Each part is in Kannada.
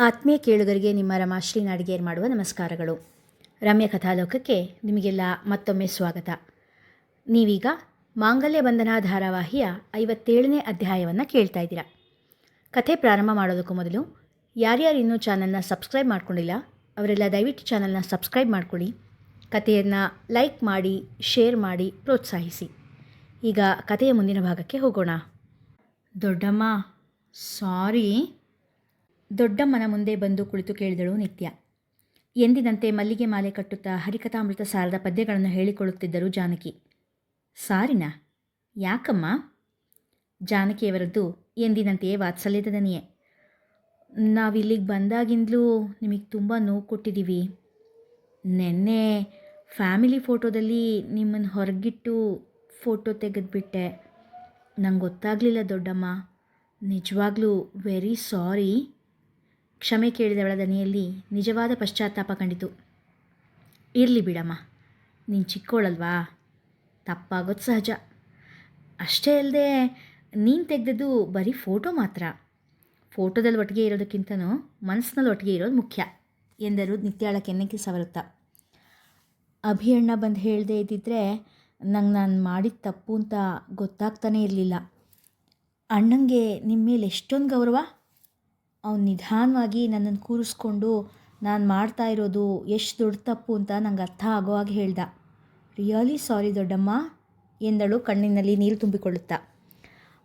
ಆತ್ಮೀಯ ಕೇಳುಗರಿಗೆ ನಿಮ್ಮ ರಮಾಶ್ರೀ ನಾಡಿಗೇರ್ ಮಾಡುವ ನಮಸ್ಕಾರಗಳು. ರಮ್ಯ ಕಥಾಲೋಕಕ್ಕೆ ನಿಮಗೆಲ್ಲ ಮತ್ತೊಮ್ಮೆ ಸ್ವಾಗತ. ನೀವೀಗ ಮಾಂಗಲ್ಯ ಬಂಧನ ಧಾರಾವಾಹಿಯ 57ನೇ ಅಧ್ಯಾಯವನ್ನು ಕೇಳ್ತಾ ಇದ್ದೀರಾ. ಕಥೆ ಪ್ರಾರಂಭ ಮಾಡೋದಕ್ಕೂ ಮೊದಲು ಯಾರ್ಯಾರು ಇನ್ನೂ ಚಾನಲ್ನ ಸಬ್ಸ್ಕ್ರೈಬ್ ಮಾಡ್ಕೊಂಡಿಲ್ಲ ಅವರೆಲ್ಲ ದಯವಿಟ್ಟು ಚಾನಲ್ನ ಸಬ್ಸ್ಕ್ರೈಬ್ ಮಾಡ್ಕೊಳ್ಳಿ. ಕಥೆಯನ್ನು ಲೈಕ್ ಮಾಡಿ, ಶೇರ್ ಮಾಡಿ, ಪ್ರೋತ್ಸಾಹಿಸಿ. ಈಗ ಕಥೆಯ ಮುಂದಿನ ಭಾಗಕ್ಕೆ ಹೋಗೋಣ. ದೊಡ್ಡಮ್ಮ, ಸಾರಿ. ದೊಡ್ಡಮ್ಮನ ಮುಂದೆ ಬಂದು ಕುಳಿತು ಕೇಳಿದಳು ನಿತ್ಯ. ಎಂದಿನಂತೆ ಮಲ್ಲಿಗೆ ಮಾಲೆ ಕಟ್ಟುತ್ತಾ ಹರಿಕಥಾಮೃತ ಸಾರದ ಪದ್ಯಗಳನ್ನು ಹೇಳಿಕೊಳ್ಳುತ್ತಿದ್ದರು ಜಾನಕಿ. ಸಾರಿನಾ? ಯಾಕಮ್ಮ? ಜಾನಕಿಯವರದ್ದು ಎಂದಿನಂತೆಯೇ ವಾತ್ಸಲ್ಯದ ದನಿಯೇ. ನಾವಿಲ್ಲಿಗೆ ಬಂದಾಗಿಂದಲೂ ನಿಮಗೆ ತುಂಬ ನೋವು ಕೊಟ್ಟಿದ್ದೀವಿ. ನೆನ್ನೆ ಫ್ಯಾಮಿಲಿ ಫೋಟೋದಲ್ಲಿ ನಿಮ್ಮನ್ನು ಹೊರಗಿಟ್ಟು ಫೋಟೋ ತೆಗೆದುಬಿಟ್ಟೆ. ನಂಗೆ ಗೊತ್ತಾಗಲಿಲ್ಲ ದೊಡ್ಡಮ್ಮ. ನಿಜವಾಗ್ಲೂ ವೆರಿ ಸಾರಿ. ಕ್ಷಮೆ ಕೇಳಿದವಳ ದನಿಯಲ್ಲಿ ನಿಜವಾದ ಪಶ್ಚಾತ್ತಾಪ ಕಂಡಿತು. ಇರಲಿ ಬಿಡಮ್ಮ, ನೀನು ಚಿಕ್ಕೋಳಲ್ವಾ, ತಪ್ಪಾಗೋದು ಸಹಜ. ಅಷ್ಟೇ ಅಲ್ಲದೆ ನೀನು ತೆಗೆದದ್ದು ಬರೀ ಫೋಟೋ ಮಾತ್ರ. ಫೋಟೋದಲ್ಲಿ ಒಟ್ಟಿಗೆ ಇರೋದಕ್ಕಿಂತನೂ ಮನಸ್ಸಿನಲ್ಲಿ ಒಟ್ಟಿಗೆ ಇರೋದು ಮುಖ್ಯ ಎಂದರು ನಿತ್ಯಾಳ ಕೆನ್ನೆಗೆ ಸವರುತ್ತಾ. ಅಭಿಯಣ್ಣ ಬಂದು ಹೇಳದೇ ಇದ್ದಿದ್ದರೆ ನಂಗೆ ನಾನು ಮಾಡಿದ ತಪ್ಪು ಅಂತ ಗೊತ್ತಾಗ್ತಾನೇ ಇರಲಿಲ್ಲ. ಅಣ್ಣಂಗೆ ನಿಮ್ಮ ಮೇಲೆ ಎಷ್ಟೊಂದು ಗೌರವ. ಅವನು ನಿಧಾನವಾಗಿ ನನ್ನನ್ನು ಕೂರಿಸ್ಕೊಂಡು ನಾನು ಮಾಡ್ತಾ ಇರೋದು ಎಷ್ಟು ದೊಡ್ಡ ತಪ್ಪು ಅಂತ ನಂಗೆ ಅರ್ಥ ಆಗೋ ಹಾಗೆ ಹೇಳ್ದ. ರಿಯಲಿ ಸಾರಿ ದೊಡ್ಡಮ್ಮ ಎಂದಳು ಕಣ್ಣಿನಲ್ಲಿ ನೀರು ತುಂಬಿಕೊಳ್ಳುತ್ತಾ.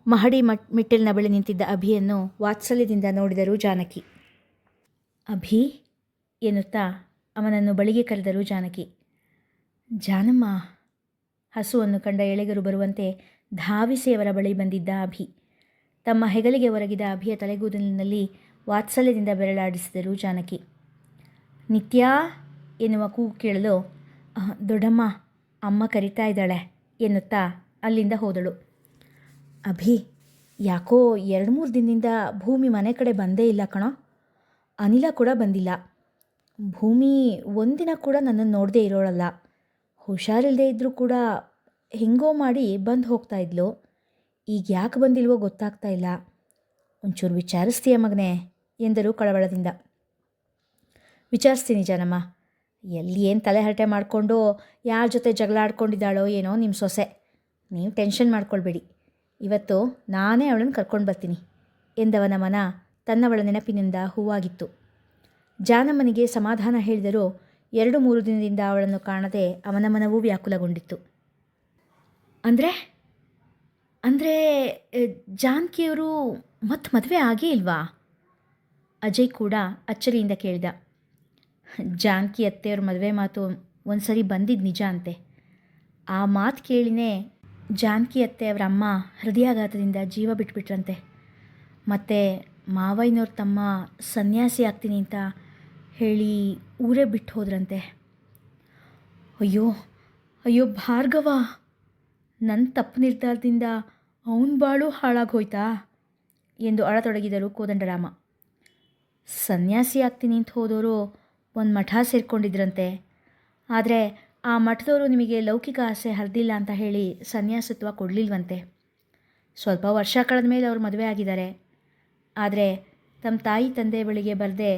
ಮಹಡಿ ಮೆಟ್ಟಿಲಿನ ಬಳಿ ನಿಂತಿದ್ದ ಅಭಿಯನ್ನು ವಾತ್ಸಲ್ಯದಿಂದ ನೋಡಿದರು ಜಾನಕಿ. ಅಭಿ ಎನ್ನುತ್ತಾ ಅವನನ್ನು ಬಳಿಗೆ ಕರೆದರು ಜಾನಕಿ. ಜಾನಮ್ಮ. ಹಸುವನ್ನು ಕಂಡ ಎಳೆಗರು ಬರುವಂತೆ ಧಾವಿಸಿ ಅವರ ಬಳಿ ಬಂದಿದ್ದ ಅಭಿ. ತಮ್ಮ ಹೆಗಲಿಗೆ ಒರಗಿದ ಅಭಿಯ ತಲೆಗೂದಲಿನಲ್ಲಿ ವಾತ್ಸಲ್ಯದಿಂದ ಬೆರಳಾಡಿಸಿದರು ಜಾನಕಿ. ನಿತ್ಯ ಎನ್ನುವ ಕೂಗು ಕೇಳಲು, ದೊಡ್ಡಮ್ಮ, ಅಮ್ಮ ಕರಿತಾ ಇದ್ದಾಳೆ ಎನ್ನುತ್ತಾ ಅಲ್ಲಿಂದ ಹೋದಳು. ಅಭಿ, ಯಾಕೋ 2-3 ದಿನದಿಂದ ಭೂಮಿ ಮನೆ ಕಡೆ ಬಂದೇ ಇಲ್ಲ ಕಣೋ. ಅನಿಲ ಕೂಡ ಬಂದಿಲ್ಲ. ಭೂಮಿ ಒಂದಿನ ಕೂಡ ನನ್ನನ್ನು ನೋಡದೇ ಇರೋಳಲ್ಲ. ಹುಷಾರಿಲ್ಲದೆ ಇದ್ದರೂ ಕೂಡ ಹೆಂಗೋ ಮಾಡಿ ಬಂದು ಹೋಗ್ತಾ ಇದ್ಲು. ಈಗ ಯಾಕೆ ಬಂದಿಲ್ವೋ ಗೊತ್ತಾಗ್ತಾ ಇಲ್ಲ. ಒಂಚೂರು ವಿಚಾರಿಸ್ತೀಯ ಮಗನೇ ಎಂದರು ಕಳವಳದಿಂದ. ವಿಚಾರಿಸ್ತೀನಿ ಜಾನಮ್ಮ. ಎಲ್ಲಿ ಏನು ತಲೆ ಹರಟೆ ಮಾಡಿಕೊಂಡು ಯಾರ ಜೊತೆ ಜಗಳ ಆಡ್ಕೊಂಡಿದ್ದಾಳೋ ಏನೋ ನಿಮ್ಮ ಸೊಸೆ. ನೀವು ಟೆನ್ಷನ್ ಮಾಡ್ಕೊಳ್ಬೇಡಿ. ಇವತ್ತು ನಾನೇ ಅವಳನ್ನು ಕರ್ಕೊಂಡು ಬರ್ತೀನಿ ಎಂದವನ ಮನ ತನ್ನವಳ ನೆನಪಿನಿಂದ ಹೂವಾಗಿತ್ತು. ಜಾನಮ್ಮನಿಗೆ ಸಮಾಧಾನ ಹೇಳಿದರೂ 2-3 ದಿನದಿಂದ ಅವಳನ್ನು ಕಾಣದೆ ಅವನ ಮನವೂ ವ್ಯಾಕುಲಗೊಂಡಿತ್ತು. ಅಂದರೆ ಜಾನಕಿಯವರು ಮತ್ತೆ ಮದುವೆ ಆಗೇ ಇಲ್ವಾ? ಅಜಯ್ ಕೂಡ ಅಚ್ಚರಿಯಿಂದ ಕೇಳಿದ. ಜಾನಕಿ ಅತ್ತೆಯವ್ರ ಮದುವೆ ಮಾತು ಒಂದು ಸರಿ ಬಂದಿದ್ದು ನಿಜ ಅಂತೆ. ಆ ಮಾತು ಕೇಳಿನೇ ಜಾನಕಿ ಅತ್ತೆಯವರ ಅಮ್ಮ ಹೃದಯಾಘಾತದಿಂದ ಜೀವ ಬಿಟ್ಬಿಟ್ರಂತೆ. ಮತ್ತು ಮಾವಯ್ಯನವ್ರ ತಮ್ಮ ಸನ್ಯಾಸಿ ಆಗ್ತೀನಿ ಅಂತ ಹೇಳಿ ಊರೇ ಬಿಟ್ಟು ಹೋದ್ರಂತೆ. ಅಯ್ಯೋ ಅಯ್ಯೋ ಭಾರ್ಗವ, ನನ್ನ ತಪ್ಪು ನಿರ್ಧಾರದಿಂದ ಅವನ ಬಾಳು ಹಾಳಾಗೋಯ್ತಾ ಎಂದು ಅಳತೊಡಗಿದರು ಕೋದಂಡರಾಮ. ಸನ್ಯಾಸಿ ಆಗ್ತೀನಿ ಅಂತ ಹೋದವರು ಒಂದು ಮಠ ಸೇರಿಕೊಂಡಿದ್ರಂತೆ. ಆದರೆ ಆ ಮಠದವರು ನಿಮಗೆ ಲೌಕಿಕ ಆಸೆ ಹರಿದಿಲ್ಲ ಅಂತ ಹೇಳಿ ಸನ್ಯಾಸತ್ವ ಕೊಡಲಿಲ್ವಂತೆ. ಸ್ವಲ್ಪ ವರ್ಷ ಕಳೆದ ಮೇಲೆ ಅವರು ಮದುವೆ ಆಗಿದ್ದಾರೆ. ಆದರೆ ತಮ್ಮ ತಾಯಿ ತಂದೆ ಬಳಿಗೆ ಬರದೆ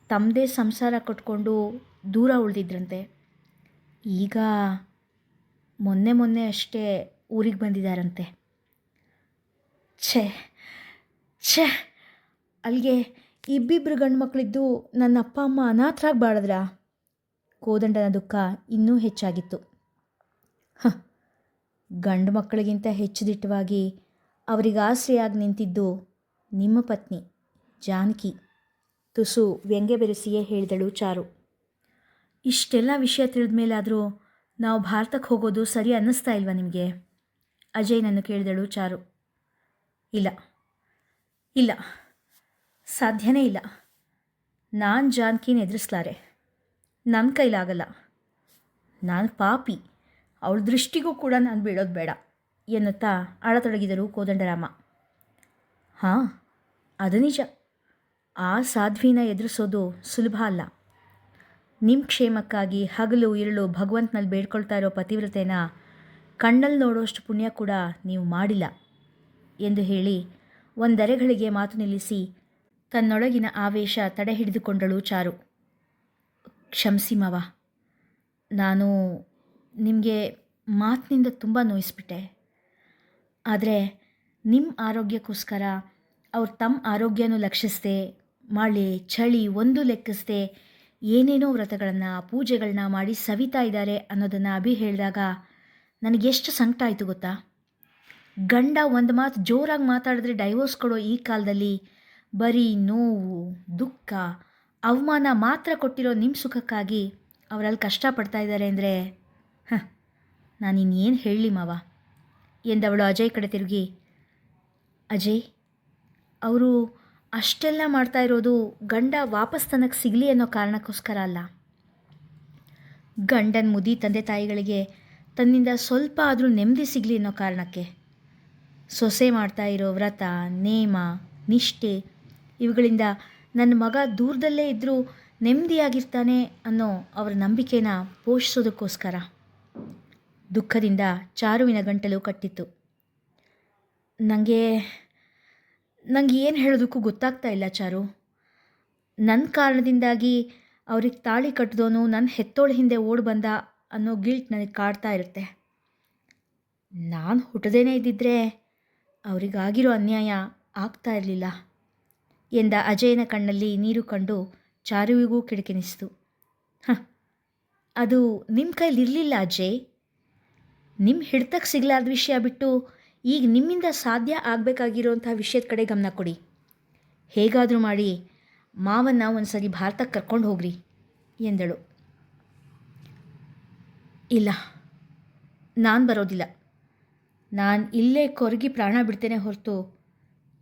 ತಮ್ಮದೇ ಸಂಸಾರ ಕಟ್ಕೊಂಡು ದೂರ ಉಳಿದಿದ್ರಂತೆ. ಈಗ ಮೊನ್ನೆ ಅಷ್ಟೇ ಊರಿಗೆ ಬಂದಿದ್ದಾರಂತೆ. ಛೇ ಅಲ್ಲಿಗೆ ಇಬ್ಬಿಬ್ಬರು ಗಂಡು ಮಕ್ಕಳಿದ್ದು ನನ್ನ ಅಪ್ಪ ಅಮ್ಮ ಅನಾಥರಾಗಿ ಬಾಳಿದ್ರಾ? ಕೋದಂಡನ ದುಃಖ ಇನ್ನೂ ಹೆಚ್ಚಾಗಿತ್ತು. ಗಂಡು ಮಕ್ಕಳಿಗಿಂತ ಹೆಚ್ಚುದಿಟ್ಟವಾಗಿ ಅವರಿಗೆ ಆಸರೆಯಾಗಿ ನಿಂತಿದ್ದು ನಿಮ್ಮ ಪತ್ನಿ ಜಾನಕಿ, ತುಸು ವ್ಯಂಗ್ಯ ಬೆರೆಸಿಯೇ ಹೇಳಿದಳು ಚಾರು. ಇಷ್ಟೆಲ್ಲ ವಿಷಯ ತಿಳಿದ ಮೇಲಾದರೂ ನಾವು ಭಾರತಕ್ಕೆ ಹೋಗೋದು ಸರಿ ಅನ್ನಿಸ್ತಾ ಇಲ್ವಾ ನಿಮಗೆ? ಅಜಯ್ನನ್ನು ಕೇಳಿದಳು ಚಾರು. ಇಲ್ಲ, ಸಾಧ್ಯನೇ ಇಲ್ಲ. ನಾನು ಜಾನಕಿನ ಎದುರಿಸ್ಲಾರೆ. ನನ್ನ ಕೈಲಾಗಲ್ಲ. ನಾನು ಪಾಪಿ. ಅವಳ ದೃಷ್ಟಿಗೂ ಕೂಡ ನಾನು ಬೀಳೋದು ಬೇಡ ಎನ್ನುತ್ತಾ ಅಳತೊಡಗಿದರು ಕೋದಂಡರಾಮ. ಹಾಂ, ಅದು ನಿಜ. ಆ ಸಾಧ್ವಿನ ಎದುರಿಸೋದು ಸುಲಭ ಅಲ್ಲ. ನಿಮ್ಮ ಕ್ಷೇಮಕ್ಕಾಗಿ ಹಗಲು ಇರಳು ಭಗವಂತನಲ್ಲಿ ಬೇಡ್ಕೊಳ್ತಾ ಇರೋ ಪತಿವ್ರತೆನ ಕಣ್ಣಲ್ಲಿ ನೋಡೋಷ್ಟು ಪುಣ್ಯ ಕೂಡ ನೀವು ಮಾಡಿಲ್ಲ ಎಂದು ಹೇಳಿ ಒಂದೆರೆಗಳಿಗೆ ಮಾತು ನಿಲ್ಲಿಸಿ ತನ್ನೊಳಗಿನ ಆವೇಶ ತಡೆಹಿಡಿದುಕೊಂಡಳು ಚಾರು. ಕ್ಷಮಿಸಿ ಮಾವ, ನಾನು ನಿಮಗೆ ಮಾತಿನಿಂದ ತುಂಬ ನೋಯಿಸ್ಬಿಟ್ಟೆ. ಆದರೆ ನಿಮ್ಮ ಆರೋಗ್ಯಕ್ಕೋಸ್ಕರ ಅವ್ರು ತಮ್ಮ ಆರೋಗ್ಯನೂ ಲಕ್ಷಿಸದೆ, ಮಳೆ ಚಳಿ ಒಂದು ಲೆಕ್ಕಿಸದೆ ಏನೇನೋ ವ್ರತಗಳನ್ನು ಪೂಜೆಗಳನ್ನ ಮಾಡಿ ಸವಿತಾ ಇದ್ದಾರೆ ಅನ್ನೋದನ್ನು ಅಭಿ ಹೇಳಿದಾಗ ನನಗೆಷ್ಟು ಸಂಕಟ ಆಯಿತು ಗೊತ್ತಾ. ಗಂಡ ಒಂದು ಮಾತು ಜೋರಾಗಿ ಮಾತಾಡಿದ್ರೆ ಡೈವೋರ್ಸ್ ಕೊಡೋ ಈ ಕಾಲದಲ್ಲಿ ಬರೀ ನೋವು, ದುಃಖ, ಅವಮಾನ ಮಾತ್ರ ಕೊಟ್ಟಿರೋ ನಿಮ್ಮ ಸುಖಕ್ಕಾಗಿ ಅವರಲ್ಲಿ ಕಷ್ಟಪಡ್ತಾ ಇದ್ದಾರೆ ಅಂದರೆ ನಾನಿನ್ನೇನು ಹೇಳಲಿ ಮಾವ ಎಂದವಳು ಅಜಯ್ ಕಡೆ ತಿರುಗಿ, ಅಜಯ್, ಅವರು ಅಷ್ಟೆಲ್ಲ ಮಾಡ್ತಾ ಇರೋದು ಗಂಡ ವಾಪಸ್ ತನಗೆ ಸಿಗಲಿ ಅನ್ನೋ ಕಾರಣಕ್ಕೋಸ್ಕರ ಅಲ್ಲ. ಗಂಡನ ಮುದಿ ತಂದೆ ತಾಯಿಗಳಿಗೆ ತನ್ನಿಂದ ಸ್ವಲ್ಪ ಆದರೂ ನೆಮ್ಮದಿ ಸಿಗಲಿ ಅನ್ನೋ ಕಾರಣಕ್ಕೆ. ಸೊಸೆ ಮಾಡ್ತಾ ಇರೋ ವ್ರತ, ನೇಮ, ನಿಷ್ಠೆ ಇವುಗಳಿಂದ ನನ್ನ ಮಗ ದೂರದಲ್ಲೇ ಇದ್ದರೂ ನೆಮ್ಮದಿಯಾಗಿರ್ತಾನೆ ಅನ್ನೋ ಅವರ ನಂಬಿಕೆನ ಪೋಷಿಸೋದಕ್ಕೋಸ್ಕರ. ದುಃಖದಿಂದ ಚಾರುವಿನ ಗಂಟಲು ಕಟ್ಟಿತ್ತು. ನನಗೆ ಏನು ಹೇಳೋದಕ್ಕೂ ಗೊತ್ತಾಗ್ತಾ ಇಲ್ಲ ಚಾರು. ನನ್ನ ಕಾರಣದಿಂದಾಗಿ ಅವ್ರಿಗೆ ತಾಳಿ ಕಟ್ಟಿದವನು ನನ್ನ ಹೆತ್ತೋಳ ಹಿಂದೆ ಓಡಿ ಬಂದ ಅನ್ನೋ ಗಿಲ್ಟ್ ನನಗೆ ಕಾಡ್ತಾ ಇರುತ್ತೆ. ನಾನು ಹುಟ್ಟದೇನೇ ಇದ್ದಿದ್ದರೆ ಅವರಿಗಾಗಿರೋ ಅನ್ಯಾಯ ಆಗ್ತಾ ಇರಲಿಲ್ಲ ಎಂದ ಅಜಯನ ಕಣ್ಣಲ್ಲಿ ನೀರು ಕಂಡು ಚಾರುವಿಗೂ ಕಿಡಿಕಿನಿಸ್ತು. ಅದು ನಿಮ್ಮ ಕೈಲಿರಲಿಲ್ಲ ಅಜಯ್. ನಿಮ್ಮ ಹಿಡ್ತಕ್ಕೆ ಸಿಗಲಾರ್ದ ವಿಷಯ ಬಿಟ್ಟು ಈಗ ನಿಮ್ಮಿಂದ ಸಾಧ್ಯ ಆಗಬೇಕಾಗಿರೋಂಥ ವಿಷಯದ ಕಡೆ ಗಮನ ಕೊಡಿ. ಹೇಗಾದರೂ ಮಾಡಿ ಮಾವನ್ನ ಒಂದು ಸರಿ ಭಾರತಕ್ಕೆ ಕರ್ಕೊಂಡು ಹೋಗ್ರಿ ಎಂದಳು. ಇಲ್ಲ, ನಾನು ಬರೋದಿಲ್ಲ. ನಾನು ಇಲ್ಲೇ ಕೊರಗಿ ಪ್ರಾಣ ಬಿಡ್ತೇನೆ ಹೊರತು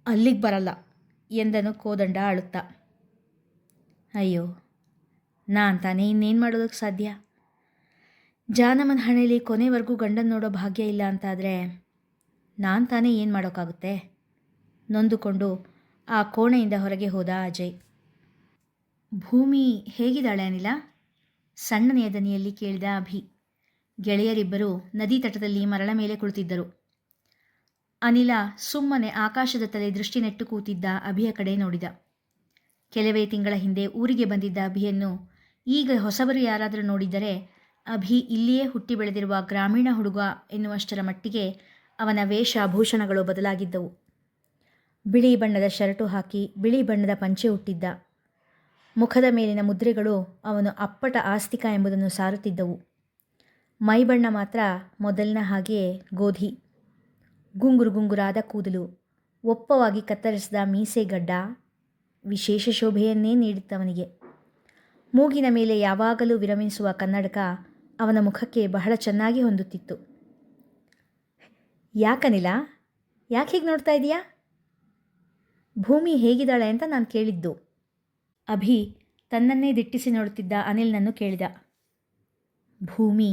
ಅಲ್ಲಿಗೆ ಬರಲ್ಲ ಎಂದನು ಕೋದಂಡ ಅಳುತ್ತಾ. ಅಯ್ಯೋ, ನಾನು ತಾನೇ ಇನ್ನೇನು ಮಾಡೋದಕ್ಕೆ ಸಾಧ್ಯ. ಜಾನಮ್ಮನ ಹಣೆಯಲ್ಲಿ ಕೊನೆವರೆಗೂ ಗಂಡನ ನೋಡೋ ಭಾಗ್ಯ ಇಲ್ಲ ಅಂತಾದರೆ ನಾನು ತಾನೇ ಏನು ಮಾಡೋಕ್ಕಾಗುತ್ತೆ ನೊಂದುಕೊಂಡು ಆ ಕೋಣೆಯಿಂದ ಹೊರಗೆ ಹೋದ ಅಜಯ್. ಭೂಮಿ ಹೇಗಿದ್ದಾಳೆ ಅನಿಲ? ಸಣ್ಣನೆಯ ದನಿಯಲ್ಲಿ ಕೇಳಿದ ಅಭಿ. ಗೆಳೆಯರಿಬ್ಬರು ನದಿ ತಟದಲ್ಲಿ ಮರಳ ಮೇಲೆ ಕುಳಿತಿದ್ದರು. ಅನಿಲ ಸುಮ್ಮನೆ ಆಕಾಶದ ತಲೆ ದೃಷ್ಟಿ ನೆಟ್ಟು ಕೂತಿದ್ದ ಅಭಿಯ ಕಡೆ ನೋಡಿದ. ಕೆಲವೇ ತಿಂಗಳ ಹಿಂದೆ ಊರಿಗೆ ಬಂದಿದ್ದ ಅಭಿಯನ್ನು ಈಗ ಹೊಸಬರು ಯಾರಾದರೂ ನೋಡಿದರೆ ಅಭಿ ಇಲ್ಲಿಯೇ ಹುಟ್ಟಿ ಬೆಳೆದಿರುವ ಗ್ರಾಮೀಣ ಹುಡುಗ ಎನ್ನುವಷ್ಟರ ಮಟ್ಟಿಗೆ ಅವನ ವೇಷಭೂಷಣಗಳು ಬದಲಾಗಿದ್ದವು. ಬಿಳಿ ಬಣ್ಣದ ಶರ್ಟು ಹಾಕಿ ಬಿಳಿ ಬಣ್ಣದ ಪಂಚೆ ಹುಟ್ಟಿದ್ದ. ಮುಖದ ಮೇಲಿನ ಮುದ್ರೆಗಳು ಅವನು ಅಪ್ಪಟ ಆಸ್ತಿಕ ಎಂಬುದನ್ನು ಸಾರುತ್ತಿದ್ದವು. ಮೈಬಣ್ಣ ಮಾತ್ರ ಮೊದಲಿನ ಹಾಗೆಯೇ ಗೋಧಿ. ಗುಂಗುರಾದ ಕೂದಲು, ಒಪ್ಪವಾಗಿ ಕತ್ತರಿಸಿದ ಮೀಸೆಗಡ್ಡ ವಿಶೇಷ ಶೋಭೆಯನ್ನೇ ನೀಡಿತ್ತವನಿಗೆ. ಮೂಗಿನ ಮೇಲೆ ಯಾವಾಗಲೂ ವಿರಮಿಸುವ ಕನ್ನಡಕ ಅವನ ಮುಖಕ್ಕೆ ಬಹಳ ಚೆನ್ನಾಗಿ ಹೊಂದುತ್ತಿತ್ತು. ಯಾಕನಿಲ್ಲ, ಯಾಕೆ ಹೀಗೆ ನೋಡ್ತಾ ಇದೀಯಾ? ಭೂಮಿ ಹೇಗಿದ್ದಾಳೆ ಅಂತ ನಾನು ಕೇಳಿದ್ದು. ಅಭಿ ತನ್ನನ್ನೇ ದಿಟ್ಟಿಸಿ ನೋಡುತ್ತಿದ್ದ ಅನಿಲ್ನನ್ನು ಕೇಳಿದ. ಭೂಮಿ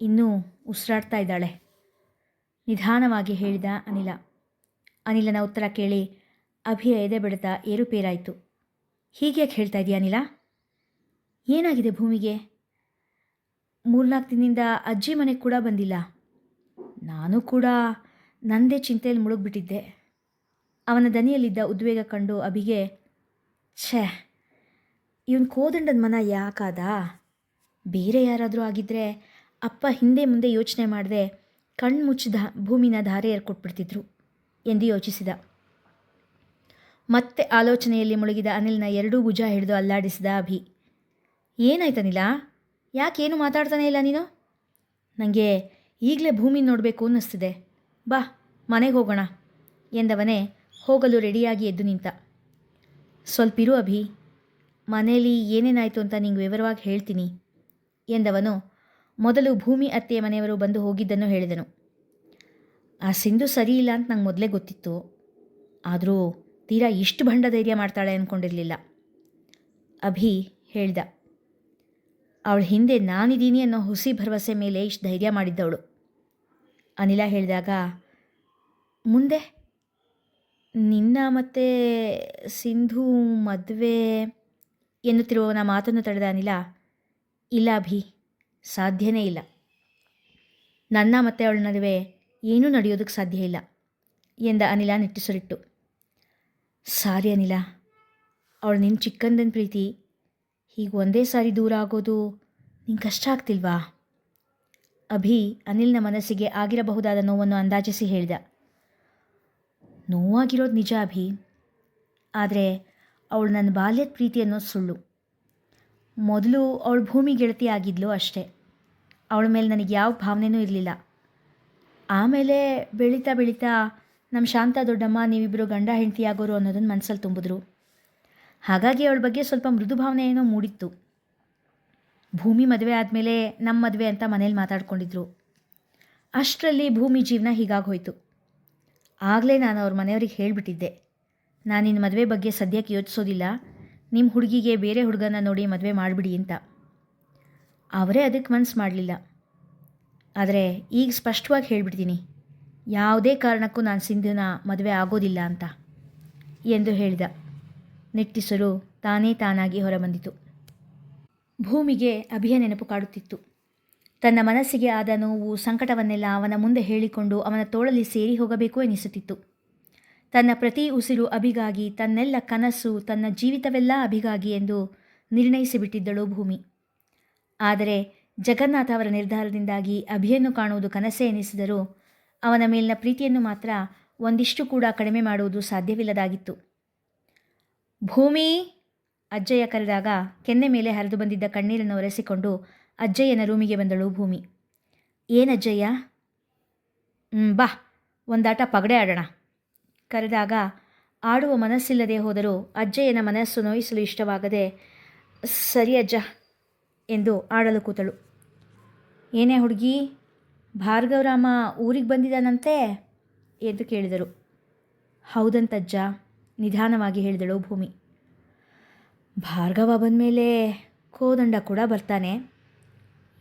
ಇನ್ನೂ ಉಸಿರಾಡ್ತಾ ಇದ್ದಾಳೆ, ನಿಧಾನವಾಗಿ ಹೇಳಿದ ಅನಿಲ. ಅನಿಲನ ಉತ್ತರ ಕೇಳಿ ಅಭಿಯ ಎದೆ ಬಡಿತ ಏರುಪೇರಾಯಿತು. ಹೀಗ್ಯಾಕೆ ಹೇಳ್ತಾ ಇದೆಯಾ ಅನಿಲ? ಏನಾಗಿದೆ ಭೂಮಿಗೆ? 3-4 ದಿನದಿಂದ ಅಜ್ಜಿ ಮನೆಗೆ ಕೂಡ ಬಂದಿಲ್ಲ. ನಾನು ಕೂಡ ನನ್ನದೇ ಚಿಂತೆಯಲ್ಲಿ ಮುಳುಗ್ಬಿಟ್ಟಿದ್ದೆ. ಅವನ ದನಿಯಲ್ಲಿದ್ದ ಉದ್ವೇಗ ಕಂಡು ಅಭಿಗೆ, ಛೇ, ಇವನು ಕೋದಂಡದ ಮನ ಯಾಕಾದ? ಬೇರೆ ಯಾರಾದರೂ ಆಗಿದ್ದರೆ ಅಪ್ಪ ಹಿಂದೆ ಮುಂದೆ ಯೋಚನೆ ಮಾಡದೆ ಕಣ್ಣು ಮುಚ್ಚಿದ ಭೂಮಿನ ಧಾರೆ ಏರ್ಕೊಟ್ಬಿಡ್ತಿದ್ರು ಎಂದು ಯೋಚಿಸಿದ. ಮತ್ತೆ ಆಲೋಚನೆಯಲ್ಲಿ ಮುಳುಗಿದ ಅನಿಲ್ನ ಎರಡೂ ಭುಜ ಹಿಡಿದು ಅಲ್ಲಾಡಿಸಿದ ಅಭಿ. ಏನಾಯ್ತನಿಲ್ಲ? ಯಾಕೇನು ಮಾತಾಡ್ತಾನೆ ಇಲ್ಲ ನೀನು? ನನಗೆ ಈಗಲೇ ಭೂಮಿ ನೋಡಬೇಕು ಅನ್ನಿಸ್ತಿದೆ. ಬಾ, ಮನೆಗೆ ಹೋಗೋಣ ಎಂದವನೇ ಹೋಗಲು ರೆಡಿಯಾಗಿ ಎದ್ದು ನಿಂತ. ಸ್ವಲ್ಪಿರು ಅಭಿ, ಮನೇಲಿ ಏನೇನಾಯಿತು ಅಂತ ನಿಂಗೆ ವಿವರವಾಗಿ ಹೇಳ್ತೀನಿ ಎಂದವನು ಮೊದಲು ಭೂಮಿ ಅತ್ತೆಯ ಮನೆಯವರು ಬಂದು ಹೋಗಿದ್ದನ್ನು ಹೇಳಿದನು. ಆ ಸಿಂಧು ಸರಿ ಇಲ್ಲ ಅಂತ ನಂಗೆ ಮೊದಲೇ ಗೊತ್ತಿತ್ತು. ಆದರೂ ತೀರಾ ಇಷ್ಟು ಭಂಡ ಧೈರ್ಯ ಮಾಡ್ತಾಳೆ ಅಂದ್ಕೊಂಡಿರಲಿಲ್ಲ ಅಭಿ ಹೇಳಿದ. ಅವಳ ಹಿಂದೆ ನಾನಿದ್ದೀನಿ ಅನ್ನೋ ಹುಸಿ ಭರವಸೆ ಮೇಲೆ ಇಷ್ಟು ಧೈರ್ಯ ಮಾಡಿದ್ದವಳು. ಅನಿಲ ಹೇಳಿದಾಗ, ಮುಂದೆ ನಿನ್ನ ಮತ್ತು ಸಿಂಧು ಮದುವೆ ಎನ್ನುತ್ತಿರುವವನ ಮಾತನ್ನು ತಡೆದ ಅನಿಲ, ಇಲ್ಲ ಅಭಿ, ಸಾಧ್ಯನೇ ಇಲ್ಲ. ನನ್ನ ಮತ್ತು ಅವಳ ನಡುವೆ ಏನೂ ನಡೆಯೋದಕ್ಕೆ ಸಾಧ್ಯ ಇಲ್ಲ ಎಂದ ಅನಿಲ ನಿಟ್ಟುಸಿರಿಟ್ಟು. ಸಾರಿ ಅನಿಲ, ಅವಳು ನಿನ್ನ ಚಿಕ್ಕಂದನ ಪ್ರೀತಿ ಹೀಗೆ ಒಂದೇ ಸಾರಿ ದೂರ ಆಗೋದು ನಿಂಗೆ ಕಷ್ಟ ಆಗ್ತಿಲ್ವಾ? ಅಭಿ ಅನಿಲ್ನ ಮನಸ್ಸಿಗೆ ಆಗಿರಬಹುದಾದ ನೋವನ್ನು ಅಂದಾಜಿಸಿ ಹೇಳಿದ. ನೋವಾಗಿರೋದು ನಿಜ ಅಭಿ, ಆದರೆ ಅವಳು ನನ್ನ ಬಾಲ್ಯದ ಪ್ರೀತಿ ಅನ್ನೋದು ಸುಳ್ಳು. ಮೊದಲು ಅವಳು ಭೂಮಿ ಗೆಳತಿ ಆಗಿದ್ಲು ಅಷ್ಟೇ. ಅವಳ ಮೇಲೆ ನನಗೆ ಯಾವ ಭಾವನೆಯೂ ಇರಲಿಲ್ಲ. ಆಮೇಲೆ ಬೆಳೀತಾ ಬೆಳೀತಾ ನಮ್ಮ ಶಾಂತ ದೊಡ್ಡಮ್ಮ ನೀವಿಬ್ಬರು ಗಂಡ ಹೆಂಡತಿ ಆಗೋರು ಅನ್ನೋದನ್ನು ಮನಸ್ಸಲ್ಲಿ ತುಂಬಿದ್ರು. ಹಾಗಾಗಿ ಅವಳ ಬಗ್ಗೆ ಸ್ವಲ್ಪ ಮೃದು ಭಾವನೆ ಏನೋ ಮೂಡಿತ್ತು. ಭೂಮಿ ಮದುವೆ ಆದಮೇಲೆ ನಮ್ಮ ಮದುವೆ ಅಂತ ಮನೇಲಿ ಮಾತಾಡ್ಕೊಂಡಿದ್ರು. ಅಷ್ಟರಲ್ಲಿ ಭೂಮಿ ಜೀವನ ಹೀಗಾಗೋಯ್ತು. ಆಗಲೇ ನಾನು ಅವ್ರ ಮನೆಯವ್ರಿಗೆ ಹೇಳಿಬಿಟ್ಟಿದ್ದೆ, ನಾನು ನಿನ್ನ ಮದುವೆ ಬಗ್ಗೆ ಸದ್ಯಕ್ಕೆ ಯೋಚಿಸೋದಿಲ್ಲ, ನಿಮ್ಮ ಹುಡುಗಿಗೆ ಬೇರೆ ಹುಡುಗನ ನೋಡಿ ಮದುವೆ ಮಾಡಿಬಿಡಿ ಅಂತ. ಅವರೇ ಅದಕ್ಕೆ ಮನಸ್ಸು ಮಾಡಲಿಲ್ಲ. ಆದರೆ ಈಗ ಸ್ಪಷ್ಟವಾಗಿ ಹೇಳಿಬಿಡ್ತೀನಿ, ಯಾವುದೇ ಕಾರಣಕ್ಕೂ ನಾನು ಸಿಂಧುನ ಮದುವೆ ಆಗೋದಿಲ್ಲ ಅಂತ ಎಂದು ಹೇಳಿದ. ನಿಟ್ಟುಸಿರು ತಾನೇ ತಾನಾಗಿ ಹೊರಬಂದಿತು. ಭೂಮಿಗೆ ಅಭಿಯ ನೆನಪು ಕಾಡುತ್ತಿತ್ತು. ತನ್ನ ಮನಸ್ಸಿಗೆ ಆದ ನೋವು ಸಂಕಟವನ್ನೆಲ್ಲ ಅವನ ಮುಂದೆ ಹೇಳಿಕೊಂಡು ಅವನ ತೋಳಲ್ಲಿ ಸೇರಿ ಹೋಗಬೇಕು ಎನಿಸುತ್ತಿತ್ತು. ತನ್ನ ಪ್ರತಿ ಉಸಿರು ಅಭಿಗಾಗಿ, ತನ್ನೆಲ್ಲ ಕನಸು, ತನ್ನ ಜೀವಿತವೆಲ್ಲ ಅಭಿಗಾಗಿ ಎಂದು ನಿರ್ಣಯಿಸಿಬಿಟ್ಟಿದ್ದಳು ಭೂಮಿ. ಆದರೆ ಜಗನ್ನಾಥ ಅವರ ನಿರ್ಧಾರದಿಂದಾಗಿ ಅಭಿಯನ್ನು ಕಾಣುವುದು ಕನಸೇ ಎನಿಸಿದರೂ ಅವನ ಮೇಲಿನ ಪ್ರೀತಿಯನ್ನು ಮಾತ್ರ ಒಂದಿಷ್ಟು ಕೂಡ ಕಡಿಮೆ ಮಾಡುವುದು ಸಾಧ್ಯವಿಲ್ಲದಾಗಿತ್ತು. ಭೂಮಿ, ಅಜ್ಜಯ್ಯ ಕರೆದಾಗ ಕೆನ್ನೆ ಮೇಲೆ ಹರಿದು ಬಂದಿದ್ದ ಕಣ್ಣೀರನ್ನು ಒರೆಸಿಕೊಂಡು ಅಜ್ಜಯ್ಯನ ರೂಮಿಗೆ ಬಂದಳು ಭೂಮಿ. ಏನಜ್ಜಯ್ಯ? ಬಾ, ಒಂದಾಟ ಪಗಡೆ ಆಡೋಣ ಕರೆದಾಗ ಆಡುವ ಮನಸ್ಸಿಲ್ಲದೆ ಹೋದರೂ ಅಜ್ಜಯ್ಯನ ಮನಸ್ಸು ನೋಯಿಸಲು ಇಷ್ಟವಾಗದೆ ಸರಿ ಅಜ್ಜ ಎಂದು ಆಡಲು ಕೂತಳು. ಏನೇ ಹುಡುಗಿ, ಭಾರ್ಗವರಾಮ ಊರಿಗೆ ಬಂದಿದ್ದಾನಂತೆ ಎಂದು ಕೇಳಿದರು. ಹೌದಂತಜ್ಜ, ನಿಧಾನವಾಗಿ ಹೇಳಿದಳು ಭೂಮಿ. ಭಾರ್ಗವ ಬಂದಮೇಲೆ ಕೋದಂಡ ಕೂಡ ಬರ್ತಾನೆ,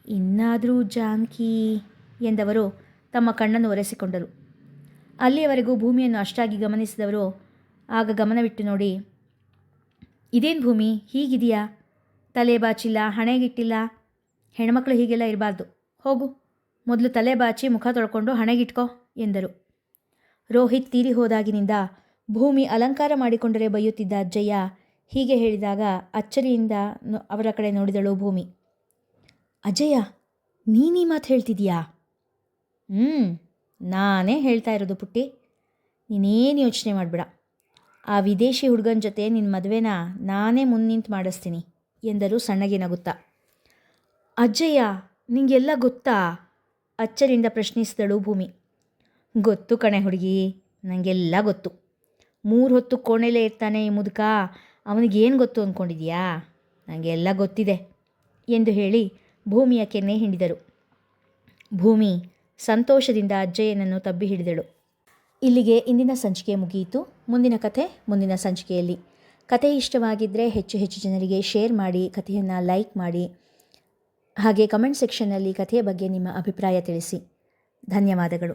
ಇನ್ನಾದರೂ ಜಾನಕಿ ಎಂದವರು ತಮ್ಮ ಕಣ್ಣನ್ನು ಒರೆಸಿಕೊಂಡರು. ಅಲ್ಲಿಯವರೆಗೂ ಭೂಮಿಯನ್ನು ಅಷ್ಟಾಗಿ ಗಮನಿಸಿದವರು ಆಗ ಗಮನವಿಟ್ಟು ನೋಡಿ, ಇದೇನು ಭೂಮಿ ಹೀಗಿದೆಯಾ? ತಲೆ ಬಾಚಿಲ್ಲ, ಹಣೆಗಿಟ್ಟಿಲ್ಲ. ಹೆಣ್ಮಕ್ಳು ಹೀಗೆಲ್ಲ ಇರಬಾರ್ದು. ಹೋಗು, ಮೊದಲು ತಲೆ ಬಾಚಿ ಮುಖ ತೊಳ್ಕೊಂಡು ಹಣೆಗಿಟ್ಕೋ ಎಂದರು. ರೋಹಿತ್ ತೀರಿ ಹೋದಾಗಿನಿಂದ ಭೂಮಿ ಅಲಂಕಾರ ಮಾಡಿಕೊಂಡರೆ ಬೈಯುತ್ತಿದ್ದ ಅಜ್ಜಯ್ಯ ಹೀಗೆ ಹೇಳಿದಾಗ ಅಚ್ಚರಿಯಿಂದ ಅವರ ಕಡೆ ನೋಡಿದಳು ಭೂಮಿ. ಅಜ್ಜಯ್ಯ, ನೀನೀ ಮಾತು ಹೇಳ್ತಿದೀಯಾ? ನಾನೇ ಹೇಳ್ತಾ ಇರೋದು ಪುಟ್ಟಿ, ನೀನೇನು ಯೋಚನೆ ಮಾಡಬೇಡ. ಆ ವಿದೇಶಿ ಹುಡುಗನ ಜೊತೆ ನಿನ್ನ ಮದುವೆನ ನಾನೇ ಮುನ್ನಿಂತು ಮಾಡಿಸ್ತೀನಿ ಎಂದರು ಸಣ್ಣಗೆ ನಗುತ್ತಾ. ಅಜ್ಜಯ್ಯ, ನಿಂಗೆಲ್ಲ ಗೊತ್ತಾ? ಅಚ್ಚರಿಯಿಂದ ಪ್ರಶ್ನಿಸಿದಳು ಭೂಮಿ. ಗೊತ್ತು ಕಣೆ ಹುಡುಗಿ, ನನಗೆಲ್ಲ ಗೊತ್ತು. 3 ಹೊತ್ತು ಕೋಣೆಲೇ ಇರ್ತಾನೆ ಈ ಮುದುಕ, ಅವನಿಗೇನು ಗೊತ್ತು ಅಂದ್ಕೊಂಡಿದ್ಯಾ? ನನಗೆಲ್ಲ ಗೊತ್ತಿದೆ ಎಂದು ಹೇಳಿ ಭೂಮಿಯ ಕೆನ್ನೆ ಹಿಂಡಿದರು. ಭೂಮಿ ಸಂತೋಷದಿಂದ ಅಜ್ಜಯ್ಯನನ್ನು ತಬ್ಬಿ ಹಿಡಿದಳು. ಇಲ್ಲಿಗೆ ಇಂದಿನ ಸಂಚಿಕೆ ಮುಗಿಯಿತು. ಮುಂದಿನ ಕಥೆ ಮುಂದಿನ ಸಂಚಿಕೆಯಲ್ಲಿ. ಕಥೆ ಇಷ್ಟವಾಗಿದ್ದರೆ ಹೆಚ್ಚು ಹೆಚ್ಚು ಜನರಿಗೆ ಶೇರ್ ಮಾಡಿ, ಕಥೆಯನ್ನು ಲೈಕ್ ಮಾಡಿ, ಹಾಗೆ ಕಮೆಂಟ್ ಸೆಕ್ಷನ್ನಲ್ಲಿ ಕಥೆಯ ಬಗ್ಗೆ ನಿಮ್ಮ ಅಭಿಪ್ರಾಯ ತಿಳಿಸಿ. ಧನ್ಯವಾದಗಳು.